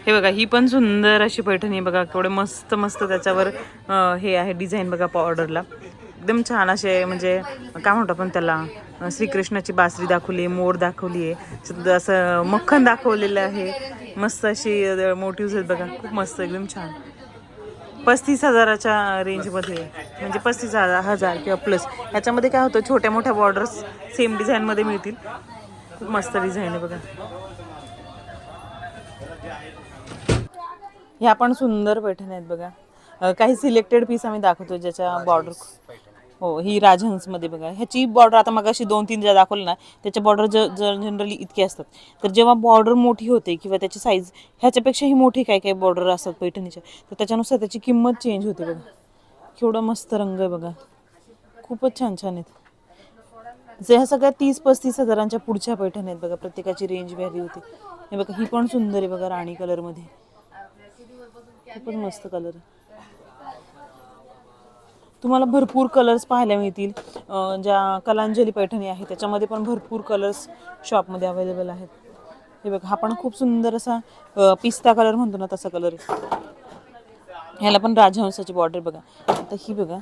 हे बघा, ही पण सुंदर अशी पैठणी बघा, केवढे मस्त मस्त त्याच्यावर हे आहे डिझाईन बघा बॉर्डरला. एकदम छान असे, म्हणजे काय म्हणतो आपण त्याला, श्रीकृष्णाची बासरी दाखवली, मोर दाखवली आहे, असं मक्खन दाखवलेलं आहे. मस्त अशी मोटिव्स आहेत बघा, खूप मस्त, एकदम छान. 35,000च्या रेंजमध्ये, म्हणजे 35,000 किंवा प्लस. ह्याच्यामध्ये काय होतं, छोट्या मोठ्या बॉर्डर्स सेम डिझाईनमध्ये मिळतील. खूप मस्त डिझाईन आहे बघा. ह्या पण सुंदर पैठणी आहेत बघा. काही सिलेक्टेड पीस आम्ही दाखवतो ज्याच्या बॉर्डर. हो, ही राजहंसमध्ये बघा. ह्याची बॉर्डर आता मग अशी 2-3 ज्या दाखवली ना, त्याच्या बॉर्डर जनरली इतके असतात. तर जेव्हा बॉर्डर मोठी होते किंवा त्याची साईज ह्याच्यापेक्षाही मोठी काय काय बॉर्डर असतात पैठणीच्या, तर त्याच्यानुसार त्याची किंमत चेंज होते बघा. केवढं मस्त रंग आहे बघा, खूपच छान छान आहेत. ह्या सगळ्या 30-35 हजारांच्या पुढच्या पैठणी आहेत बघा. प्रत्येकाची रेंज व्हॅरी होते. हे बघा, ही पण सुंदर आहे बघा, राणी कलरमध्ये. खूपच मस्त कलर आहे. तुम्हाला भरपूर कलर्स पाहायला मिळतील. ज्या कलांजली पैठणी आहे त्याच्यामध्ये पण भरपूर कलर्स शॉपमध्ये अवेलेबल आहेत. हे बघा, हा पण खूप सुंदर असा पिस्ता कलर म्हणतो ना, तसा कलर आहे. ह्याला पण राजहंसाची बॉर्डर बघा. आता ही बघा,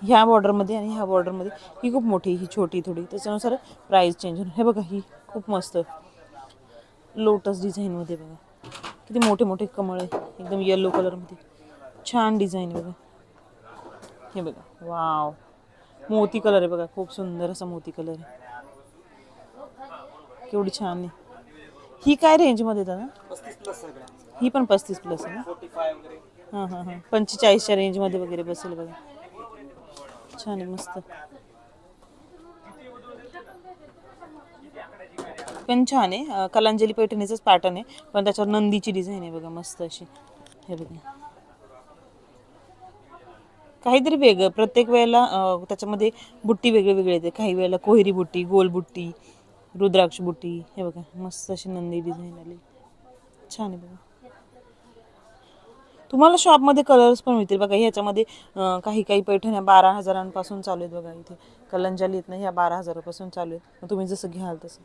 ह्या बॉर्डरमध्ये आणि ह्या बॉर्डरमध्ये ही खूप मोठी, ही छोटी थोडी, त्याच्यानुसार प्राईस चेंज होईल. हे बघा, ही खूप मस्त लोटस डिझाईनमध्ये बघा, किती मोठे मोठे कमळ आहे, एकदम येलो कलरमध्ये. छान डिझाईन बघा. हे बघा, वाव, मोती कलर आहे बघा, खूप सुंदर असा मोती कलर आहे. केवढी छान आहे. ही काय रेंजमध्ये दादा? 35+ सगळ्या. ही पण 35+ आहे ना? 45 वगैरे. हां हां हां, 45च्या रेंजमध्ये वगैरे बसेल बघा. छान आहे, मस्त. पण छान आहे. कलांजली पैठणीचंच पॅटर्न आहे, पण त्याच्यावर नंदीची डिझाईन आहे बघा, मस्त अशी. हे बघा, काहीतरी वेगळं प्रत्येक वेळेला. त्याच्यामध्ये बुट्टी वेगळी वेगळी येते. काही वेळेला कोहिरी बुट्टी, गोल बुट्टी, रुद्राक्ष बुट्टी. हे बघा, मस्त अशी नंदी डिझाईन आली, छान आहे बघा. तुम्हाला शॉपमध्ये कलर्स पण मिळतील बघा. ह्याच्यामध्ये काही काही पैठण्या 12,000पासून चालू आहेत बघा. इथे कलांजली आहेत ना, ह्या 12,000पासून चालू आहेत. मग तुम्ही जसं घ्याल तसं.